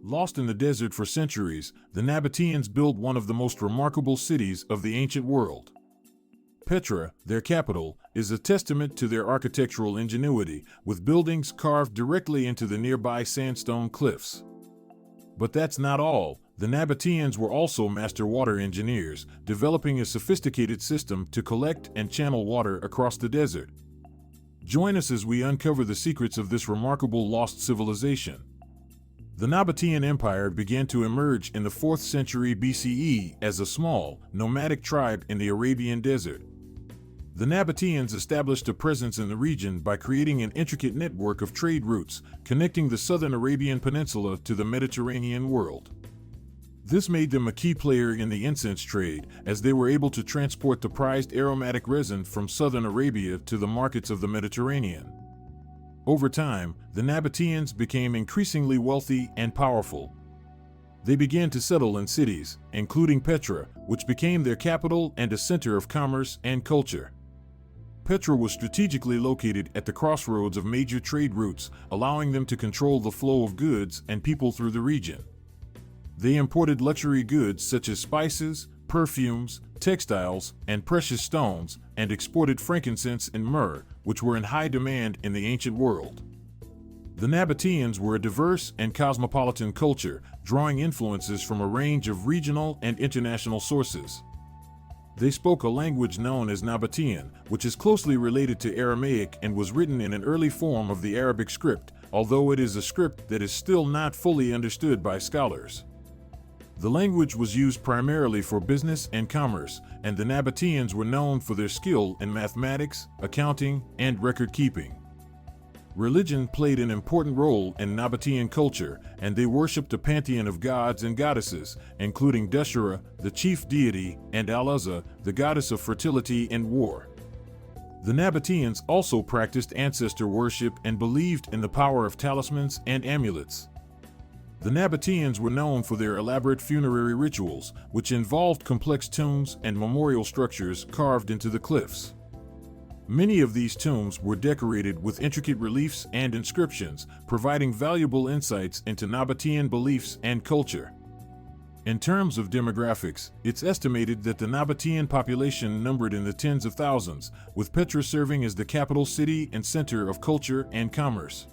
Lost in the desert for centuries, the Nabateans built one of the most remarkable cities of the ancient world. Petra, their capital, is a testament to their architectural ingenuity, with buildings carved directly into the nearby sandstone cliffs. But that's not all. The Nabateans were also master water engineers, developing a sophisticated system to collect and channel water across the desert. Join us as we uncover the secrets of this remarkable lost civilization. The Nabataean Empire began to emerge in the 4th century BCE as a small, nomadic tribe in the Arabian desert. The Nabateans established a presence in the region by creating an intricate network of trade routes, connecting the southern Arabian Peninsula to the Mediterranean world. This made them a key player in the incense trade, as they were able to transport the prized aromatic resin from southern Arabia to the markets of the Mediterranean. Over time, the Nabateans became increasingly wealthy and powerful. They began to settle in cities, including Petra, which became their capital and a center of commerce and culture. Petra was strategically located at the crossroads of major trade routes, allowing them to control the flow of goods and people through the region. They imported luxury goods such as spices, perfumes, textiles, and precious stones, and exported frankincense and myrrh, which were in high demand in the ancient world. The Nabateans were a diverse and cosmopolitan culture, drawing influences from a range of regional and international sources. They spoke a language known as Nabatean, which is closely related to Aramaic and was written in an early form of the Arabic script, although it is a script that is still not fully understood by scholars. The language was used primarily for business and commerce, and the Nabateans were known for their skill in mathematics, accounting, and record-keeping. Religion played an important role in Nabatean culture, and they worshipped a pantheon of gods and goddesses, including Deshera, the chief deity, and Al-Uzza, the goddess of fertility and war. The Nabateans also practiced ancestor worship and believed in the power of talismans and amulets. The Nabateans were known for their elaborate funerary rituals, which involved complex tombs and memorial structures carved into the cliffs. Many of these tombs were decorated with intricate reliefs and inscriptions, providing valuable insights into Nabatean beliefs and culture. In terms of demographics, it's estimated that the Nabatean population numbered in the tens of thousands, with Petra serving as the capital city and center of culture and commerce.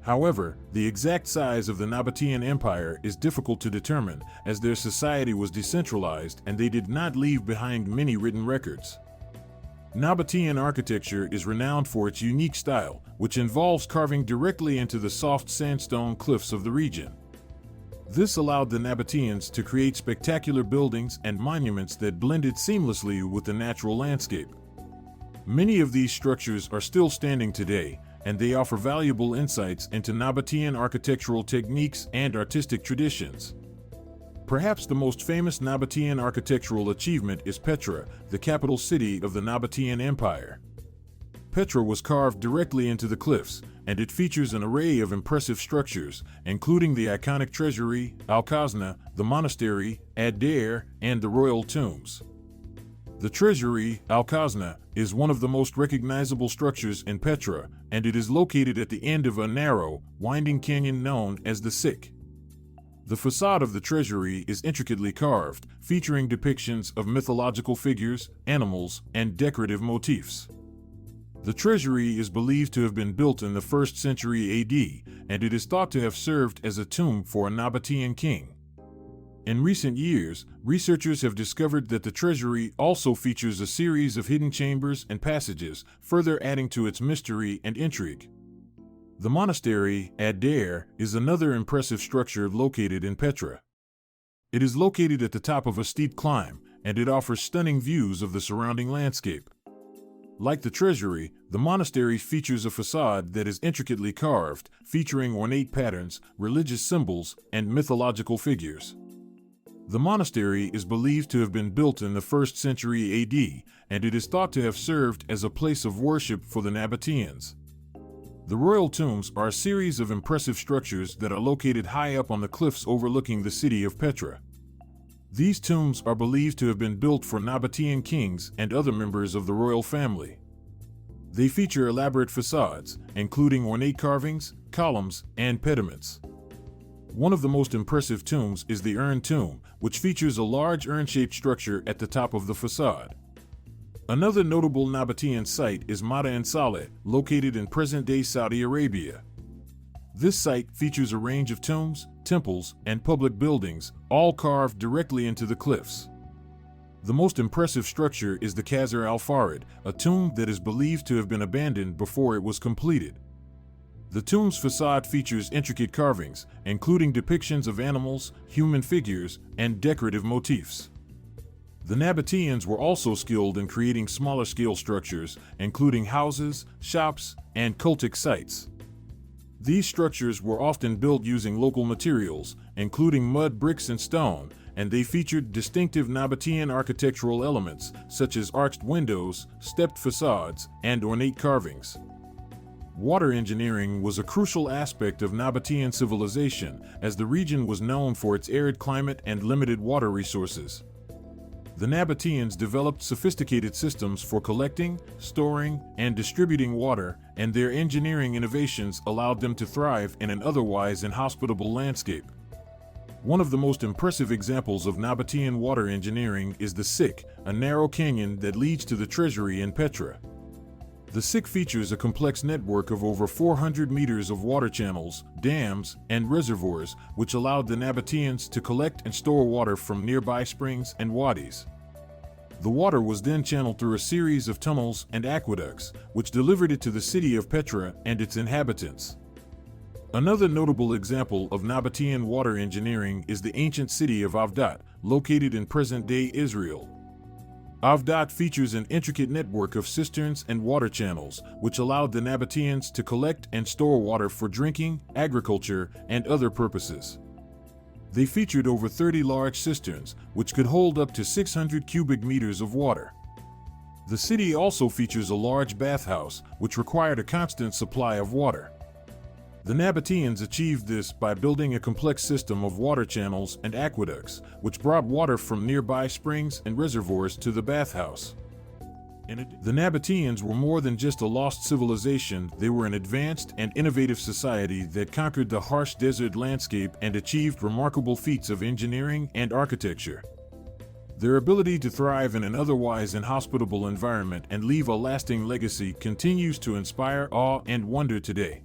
However, the exact size of the Nabataean Empire is difficult to determine, as their society was decentralized and they did not leave behind many written records. Nabatean architecture is renowned for its unique style, which involves carving directly into the soft sandstone cliffs of the region. This allowed the Nabateans to create spectacular buildings and monuments that blended seamlessly with the natural landscape. Many of these structures are still standing today, and they offer valuable insights into Nabatean architectural techniques and artistic traditions. Perhaps the most famous Nabatean architectural achievement is Petra, the capital city of the Nabataean Empire. Petra was carved directly into the cliffs, and it features an array of impressive structures, including the iconic Treasury, Al-Khazna, the Monastery, Avdat, and the royal tombs. The Treasury, Al-Khazna, is one of the most recognizable structures in Petra, and it is located at the end of a narrow, winding canyon known as the Sick. The facade of the Treasury is intricately carved, featuring depictions of mythological figures, animals, and decorative motifs. The Treasury is believed to have been built in the 1st century AD, and it is thought to have served as a tomb for a Nabatean king. In recent years, researchers have discovered that the Treasury also features a series of hidden chambers and passages, further adding to its mystery and intrigue. The Monastery, Avdat, is another impressive structure located in Petra. It is located at the top of a steep climb, and it offers stunning views of the surrounding landscape. Like the Treasury, the monastery features a facade that is intricately carved, featuring ornate patterns, religious symbols, and mythological figures. The monastery is believed to have been built in the 1st century AD, and it is thought to have served as a place of worship for the Nabateans. The royal tombs are a series of impressive structures that are located high up on the cliffs overlooking the city of Petra. These tombs are believed to have been built for Nabatean kings and other members of the royal family. They feature elaborate facades, including ornate carvings, columns, and pediments. One of the most impressive tombs is the urn tomb, which features a large urn-shaped structure at the top of the facade. Another notable Nabatean site is Ma'in Saleh, located in present-day Saudi Arabia. This site features a range of tombs, temples, and public buildings, all carved directly into the cliffs. The most impressive structure is the Qasr al-Farid, a tomb that is believed to have been abandoned before it was completed. The tomb's facade features intricate carvings, including depictions of animals, human figures, and decorative motifs. The Nabateans were also skilled in creating smaller-scale structures, including houses, shops, and cultic sites. These structures were often built using local materials, including mud, bricks, and stone, and they featured distinctive Nabatean architectural elements, such as arched windows, stepped facades, and ornate carvings. Water engineering was a crucial aspect of Nabatean civilization, as the region was known for its arid climate and limited water resources. The Nabateans developed sophisticated systems for collecting, storing, and distributing water, and their engineering innovations allowed them to thrive in an otherwise inhospitable landscape. One of the most impressive examples of Nabatean water engineering is the Sikh, a narrow canyon that leads to the Treasury in Petra. The Sikh features a complex network of over 400 meters of water channels, dams, and reservoirs, which allowed the Nabateans to collect and store water from nearby springs and wadis. The water was then channeled through a series of tunnels and aqueducts, which delivered it to the city of Petra and its inhabitants. Another notable example of Nabatean water engineering is the ancient city of Avdat, located in present-day Israel. Avdat features an intricate network of cisterns and water channels, which allowed the Nabateans to collect and store water for drinking, agriculture, and other purposes. They featured over 30 large cisterns, which could hold up to 600 cubic meters of water. The city also features a large bathhouse, which required a constant supply of water. The Nabateans achieved this by building a complex system of water channels and aqueducts, which brought water from nearby springs and reservoirs to the bathhouse. The Nabateans were more than just a lost civilization, they were an advanced and innovative society that conquered the harsh desert landscape and achieved remarkable feats of engineering and architecture. Their ability to thrive in an otherwise inhospitable environment and leave a lasting legacy continues to inspire awe and wonder today.